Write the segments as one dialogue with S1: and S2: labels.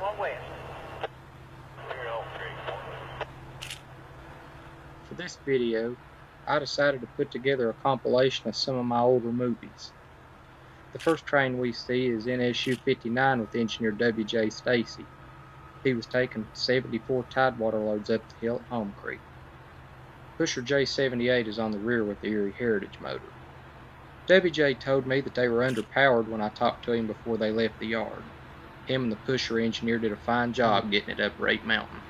S1: 1 west.
S2: For this video, I decided to put together a compilation of some of my older movies. The first train we see is NSU 59 with engineer WJ Stacy. He was taking 74 Tidewater loads up the hill at Home Creek. Pusher J78 is on the rear with the Erie Heritage motor. WJ told me that they were underpowered when I talked to him before they left the yard. Him and the pusher engineer did a fine job getting it up Rate Mountain.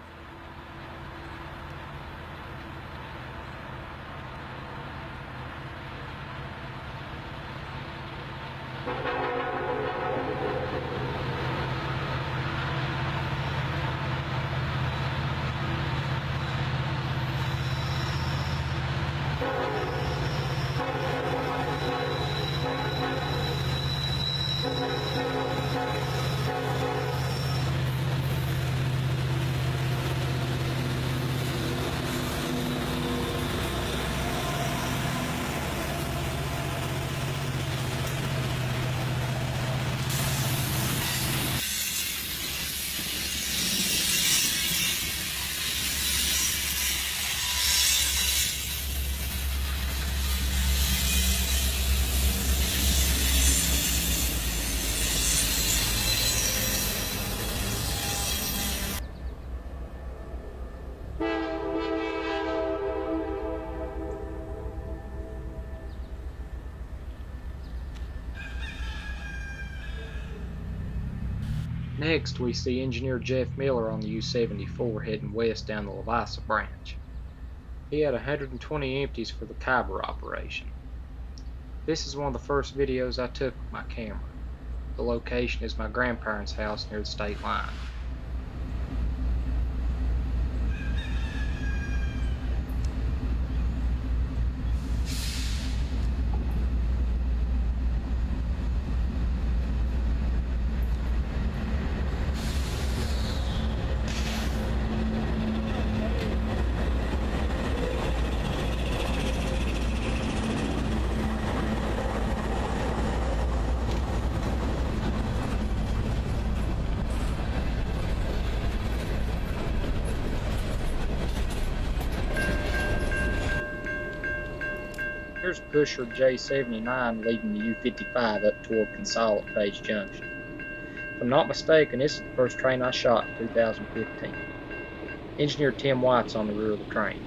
S2: Next, we see engineer Jeff Miller on the U-74 heading west down the Levisa Branch. He had 120 empties for the Tiber operation. This is one of the first videos I took with my camera. The location is my grandparents' house near the state line. Here's pusher J79 leading the U55 up toward Consol at Page Junction. If I'm not mistaken, this is the first train I shot in 2015. Engineer Tim White's on the rear of the train.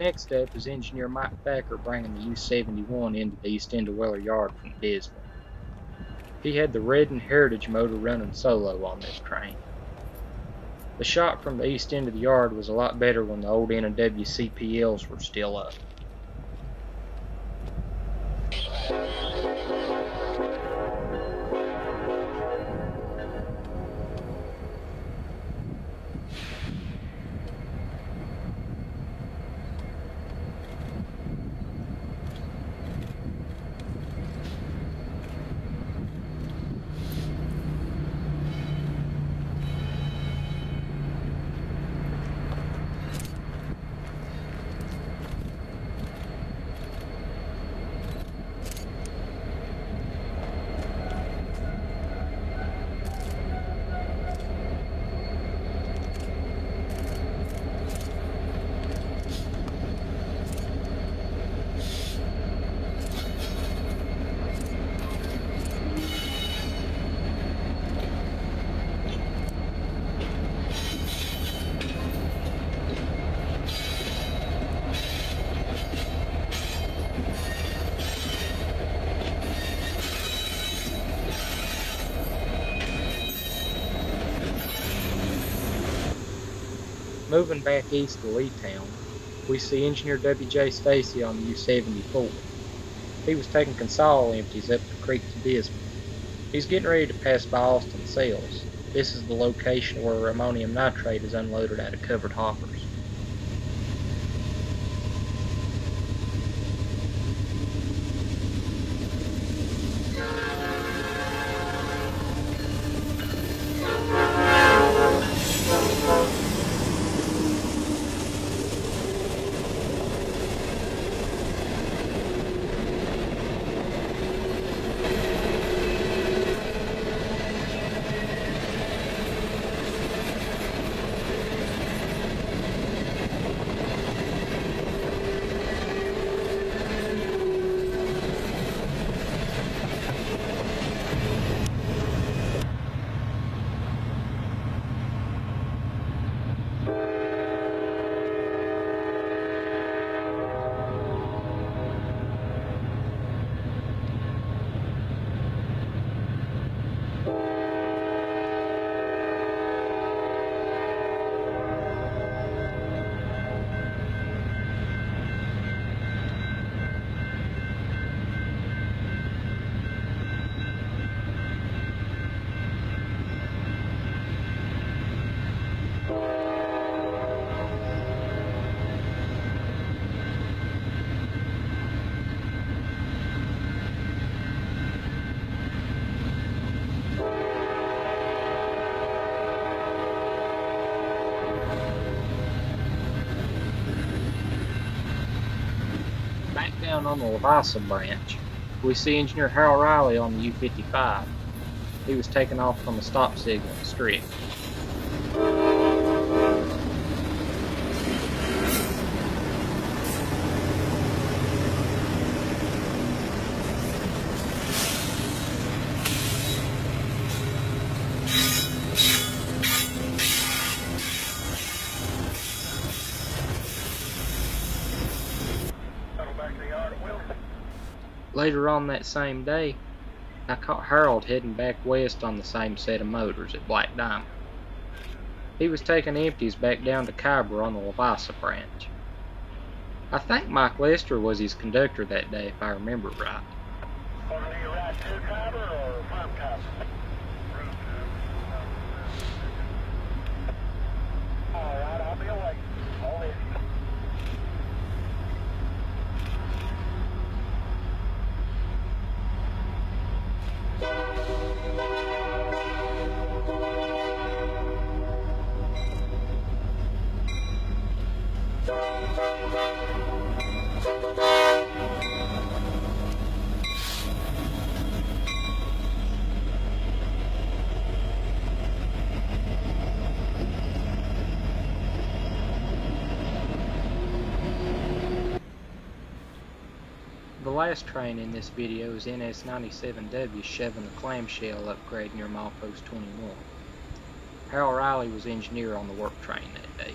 S2: Next up is engineer Mike Thacker bringing the U-71 into the east end of Weller Yard from Dismal. He had the Redden Heritage motor running solo on this train. The shot from the east end of the yard was a lot better when the old N&W CPLs were still up. Moving back east to Leetown, we see Engineer WJ Stacy on the U-74. He was taking console empties up the creek to Dismal. He's getting ready to pass by Austin Sales. This is the location where ammonium nitrate is unloaded out of covered hoppers. Back down on the Levisa Branch, we see Engineer Harold Riley on the U-55. He was taken off from a stop signal at Stric. Later on that same day, I caught Harold heading back west on the same set of motors at Black Diamond. He was taking empties back down to Tiber on the Levisa Branch. I think Mike Lester was his conductor that day, if I remember right.
S1: Do you ride to Tiber or from Tiber? Alright, I'll be away. I'll leave you.
S2: The last train in this video is NS97W shoving the clamshell upgrade near milepost 21. Harold Riley was engineer on the work train that day.